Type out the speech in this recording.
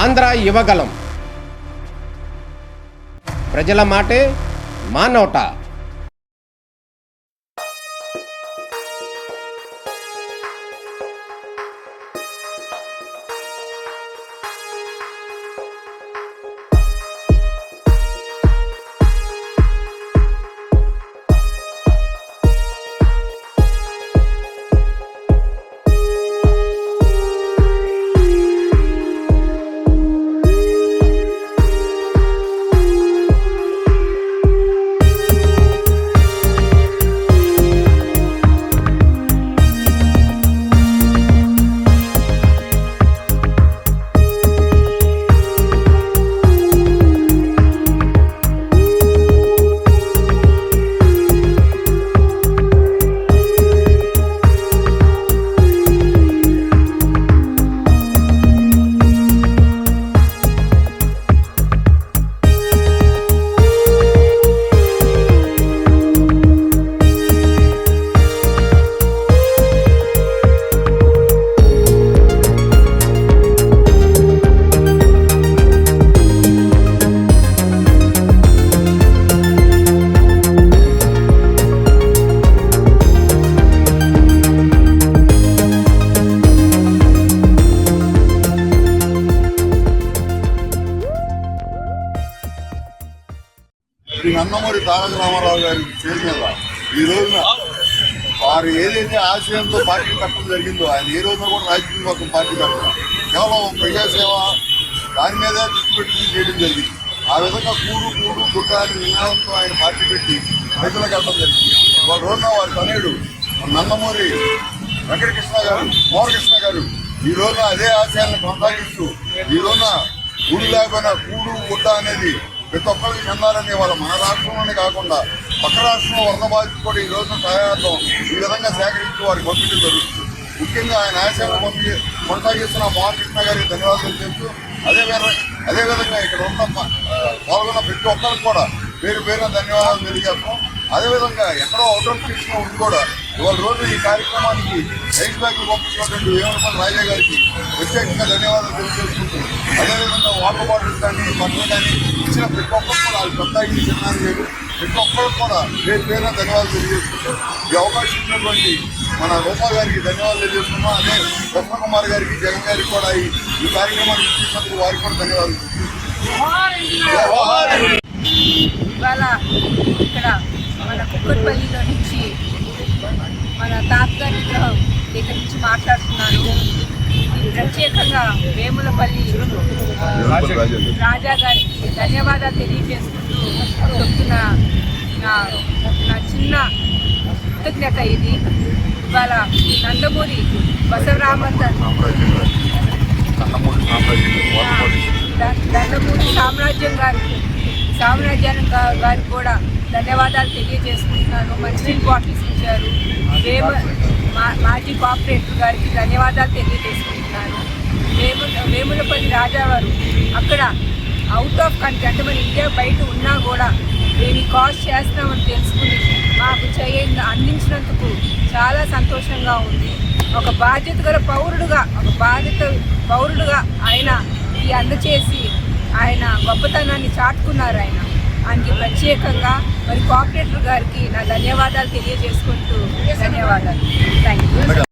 ఆంధ్ర యువగలం. ప్రజల మాటే మా నోట. శ్రీ నందమూరి తారక రామారావు గారి పేరు మీద ఈ రోజున వారు ఏదైతే ఆశయంతో పార్టీ పెట్టడం జరిగిందో ఆయన ఏ రోజున కూడా రాజకీయ కోసం పార్టీ పెట్టడం కేవలం ప్రజాసేవ దాని మీద దృష్టి పెట్టుకుని చేయడం జరిగింది. ఆ విధంగా కూడు గుడ్డ అని నినాదంతో ఆయన పార్టీ పెట్టి రైతులకు వెళ్ళడం జరిగింది. వాళ్ళ రోజున వారి తనయుడు నందమూరి వెంకటకృష్ణ గారు మోహనకృష్ణ గారు ఈ రోజున అదే ఆశయాలను కొనసాగిస్తూ ఈ రోజున గుడి లేకపోయినా కూడు గుడ్డ అనేది ప్రతి ఒక్కరికి చెందాలని వాళ్ళ మన రాష్ట్రంలోనే కాకుండా పక్క రాష్ట్రంలో వరద బాధితులు కూడా ఈ రోజున సహాయార్థం ఈ విధంగా సేకరించి వారికి పంపించడం జరుగుతుంది. ముఖ్యంగా ఆయన ఆశయాలను కొనసాగిస్తున్న మోహనకృష్ణ గారికి ధన్యవాదాలు చెప్తూ అదేవిధంగా ఇక్కడ ఉన్న పాల్గొన్న ప్రతి ఒక్కరికి కూడా పేరు పేరున ధన్యవాదాలు తెలియజేస్తాం. అదేవిధంగా ఎక్కడో అవుట్ ఆఫ్ స్టేషన్ ఉండి కూడా ఇవాళ రోజు ఈ కార్యక్రమానికి రైస్ బ్యాగ్లు పంపించినటువంటి వేమనపల్లి రాజా గారికి ప్రత్యేకంగా ధన్యవాదాలు తెలియజేసుకుంటూ అదేవిధంగా వాటర్ బాటిల్స్ కానీ బట్టలు కానీ ఇచ్చిన ప్రతి ఒక్కరు కూడా వాళ్ళు కొత్తగా చిన్నాను లేదు ప్రతి ఒక్కరికి కూడా పేరు పేరున ధన్యవాదాలు తెలియజేసుకుంటూ ఈ అవకాశం ఇచ్చినటువంటి మన రూపా గారికి ధన్యవాదాలు తెలియజేస్తున్నాం. అదే కృష్ణకుమార్ గారికి జగన్ గారికి కూడా ఈ కార్యక్రమాన్ని ఇచ్చినందుకు వారికి కూడా ధన్యవాదాలు. ఇవాళ ఇక్కడ మన కుక్కట్పల్లిలో నుంచి మన తాతగారి విగ్రహం దగ్గర నుంచి మాట్లాడుతున్నాను. ఇది ప్రత్యేకంగా వేములపల్లి రాజా గారికి ధన్యవాదాలు తెలియజేసుకుంటూ చెప్తున్న నా చిన్న కృతజ్ఞత ఇది. ఇవాళ నందమూరి నందమూరి సామ్రాజ్యానికి గారికి కూడా ధన్యవాదాలు తెలియజేసుకుంటున్నాను. మంచినీళ్ళు బాటిల్స్ ఇచ్చారు. మాజీ కార్పొరేటర్ గారికి ధన్యవాదాలు తెలియజేసుకుంటున్నాను. వేములపల్లి రాజావారు అక్కడ అవుట్ ఆఫ్ కంట్రీ అంటే మన ఇండియా బయట ఉన్నా కూడా మేము కాస్ట్ చేస్తున్నామని తెలుసుకుని మాకు అందించినందుకు చాలా సంతోషంగా ఉంది. ఒక బాధ్యత గల పౌరుడుగా ఆయన ఈ అందచేసి ఆయన గొప్పతనాన్ని చాటుకున్నారు. ఆయనకి ప్రత్యేకంగా మరి కార్పొరేటర్ గారికి నా ధన్యవాదాలు తెలియజేసుకుంటూ ధన్యవాదాలు. Thank you.